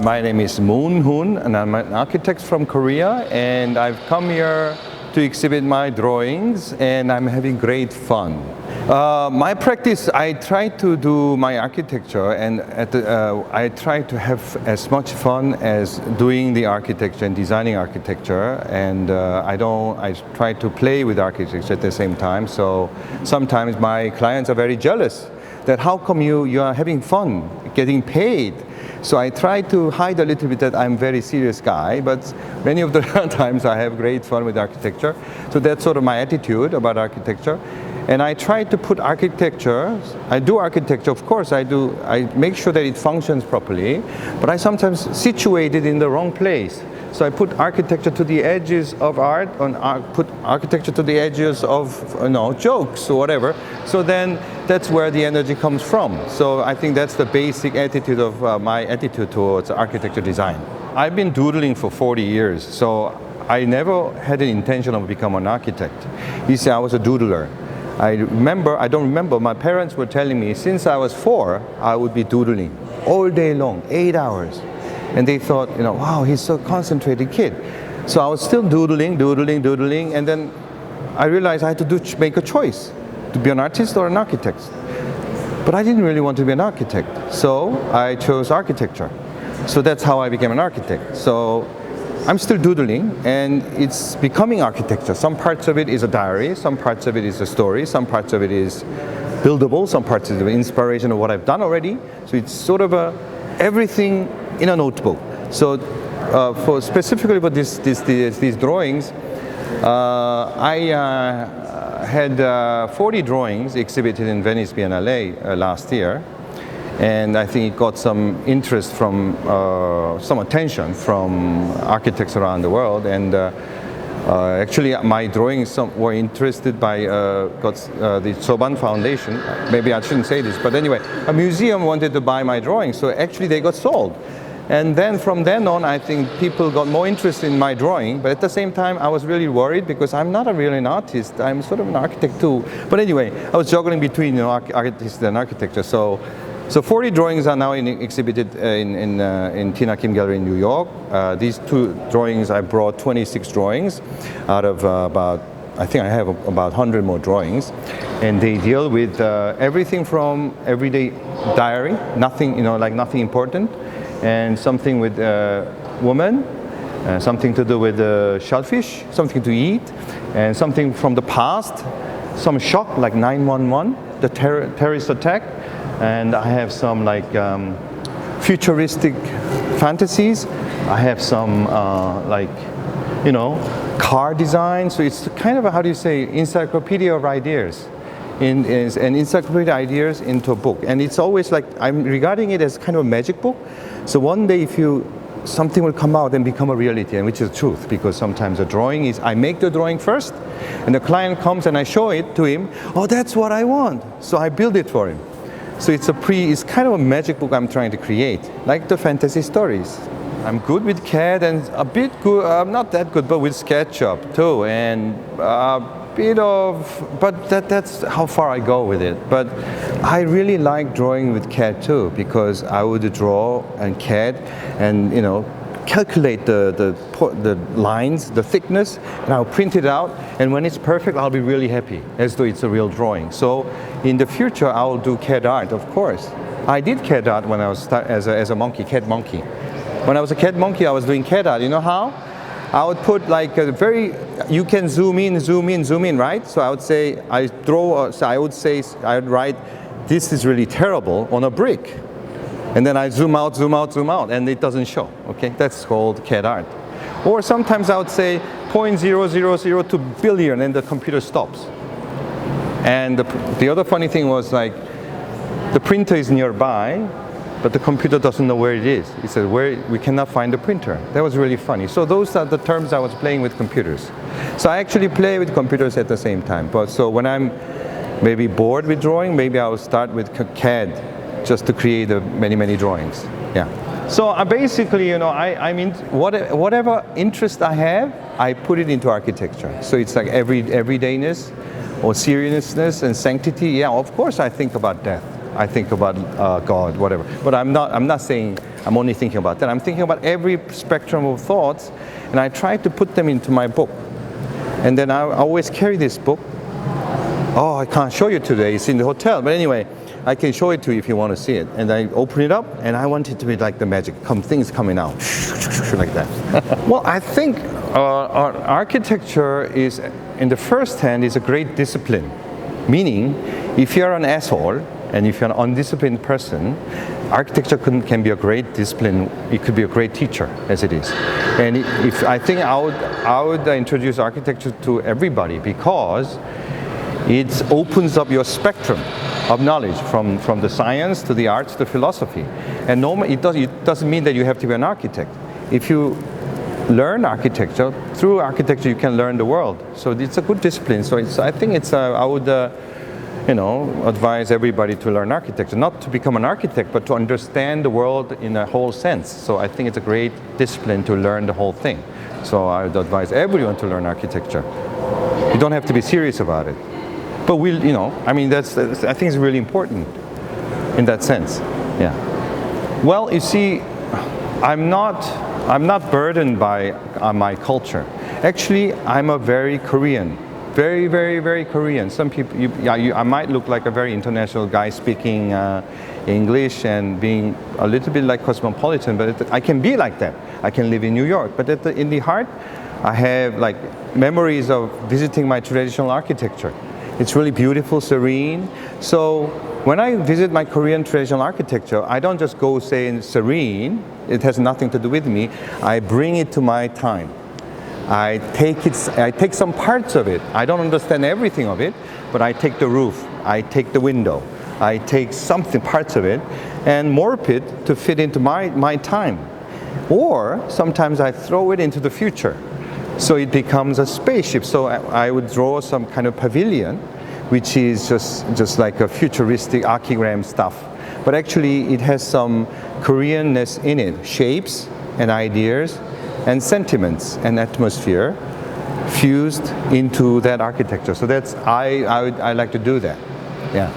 My name is Hoon, and I'm an architect from Korea, and I've come here to exhibit my drawings, and I'm having great fun. My practice, I try to do my architecture, and I try to have as much fun as doing the architecture and designing architecture, and I try to play with architecture at the same time. So sometimes my clients are very jealous that how come you are having fun, getting paid. So I try to hide a little bit that I'm a very serious guy, but many of the times I have great fun with architecture. So that's sort of my attitude about architecture. And I try to put architecture, I do architecture, of course I make sure that it functions properly, but I sometimes situate it in the wrong place. So I put architecture to the edges of art, put architecture to the edges of jokes or whatever. So then that's where the energy comes from. So I think that's the basic attitude of my attitude towards architecture design. I've been doodling for 40 years, so I never had an intention of becoming an architect. You see, I was a doodler. I don't remember, my parents were telling me since I was 4, I would be doodling all day long, 8 hours. And they thought, wow, he's so concentrated kid. So I was still doodling, and then I realized I had to make a choice, to be an artist or an architect. But I didn't really want to be an architect, so I chose architecture. So that's how I became an architect. So I'm still doodling, and it's becoming architecture. Some parts of it is a diary, some parts of it is a story, some parts of it is buildable, some parts of it is inspiration of what I've done already. So it's sort of everything in a notebook. So specifically for these drawings, I had 40 drawings exhibited in Venice Biennale last year. And I think it got some interest from, some attention from architects around the world. And actually, my drawings were interested by the Soban Foundation. Maybe I shouldn't say this, but anyway, a museum wanted to buy my drawings, so actually they got sold. And then from then on, I think people got more interested in my drawing, but at the same time, I was really worried because I'm not really an artist. I'm sort of an architect too. But anyway, I was juggling between artist and architecture. So 40 drawings are now exhibited in Tina Kim Gallery in New York. These 2 drawings, I brought 26 drawings out of I think I have about 100 more drawings. And they deal with everything from everyday diary, nothing, nothing important, and something with woman, something to do with shellfish, something to eat, and something from the past, some shock like 9/11, the terrorist attack. And I have some futuristic fantasies. I have some car design. So it's kind of encyclopedia of ideas, an encyclopedia ideas into a book. And it's always I'm regarding it as kind of a magic book. So one day something will come out and become a reality, and which is the truth, because sometimes a drawing is, I make the drawing first, and the client comes and I show it to him. Oh, that's what I want. So I build it for him. So it's kind of a magic book I'm trying to create, like the fantasy stories. I'm good with CAD and a bit good, I'm not that good, but with SketchUp too, and but that's how far I go with it. But I really like drawing with CAD too, because I would draw in CAD and calculate the lines, the thickness, and I'll print it out, and when it's perfect, I'll be really happy, as though it's a real drawing. So in the future, I will do CAD art, of course. I did CAD art when I was as a monkey, CAD monkey. When I was a CAD monkey, I was doing CAD art. You know how? I would put you can zoom in, right? So I would say, I would write, this is really terrible on a brick. And then I zoom out, and it doesn't show, okay? That's called CAD art. Or sometimes I would say 0.0002 billion, and the computer stops. And the other funny thing was the printer is nearby, but the computer doesn't know where it is. It says, we cannot find the printer. That was really funny. So those are the terms I was playing with computers. So I actually play with computers at the same time. So when I'm maybe bored with drawing, maybe I will start with CAD, just to create many drawings. Yeah. So basically, I mean, whatever interest I have, I put it into architecture. So it's like everydayness or seriousness and sanctity. Yeah, of course I think about death. I think about God, whatever. But I'm not saying I'm only thinking about that. I'm thinking about every spectrum of thoughts, and I try to put them into my book. And then I always carry this book. Oh, I can't show you today, it's in the hotel. But anyway, I can show it to you if you want to see it. And I open it up, and I want it to be like the magic, things coming out, like that. Well, I think architecture is, in the first hand, is a great discipline. Meaning, if you're an asshole, and if you're an undisciplined person, architecture can be a great discipline. It could be a great teacher, as it is. And I think I would introduce architecture to everybody, because it opens up your spectrum of knowledge from the science to the arts to philosophy. And it doesn't mean that you have to be an architect. If you learn architecture, through architecture you can learn the world. So it's a good discipline. So I think I would advise everybody to learn architecture, not to become an architect, but to understand the world in a whole sense. So I think it's a great discipline to learn the whole thing. So I would advise everyone to learn architecture. You don't have to be serious about it. But I think it's really important in that sense. Yeah. Well, you see, I'm not burdened by my culture. Actually, I'm a very Korean. Very, very, very Korean. Some people, I might look like a very international guy speaking English and being a little bit like cosmopolitan, but I can be like that. I can live in New York, but in the heart, I have like memories of visiting my traditional architecture. It's really beautiful, serene. So when I visit my Korean traditional architecture, I don't just go saying serene. It has nothing to do with me. I bring it to my time. I take some parts of it. I don't understand everything of it, but I take the roof, I take the window, I take parts of it, and morph it to fit into my time. Or sometimes I throw it into the future. So it becomes a spaceship. So I would draw some kind of pavilion, which is just like a futuristic archigram stuff. But actually it has some Koreanness in it, shapes and ideas and sentiments and atmosphere fused into that architecture. So I like to do that. Yeah.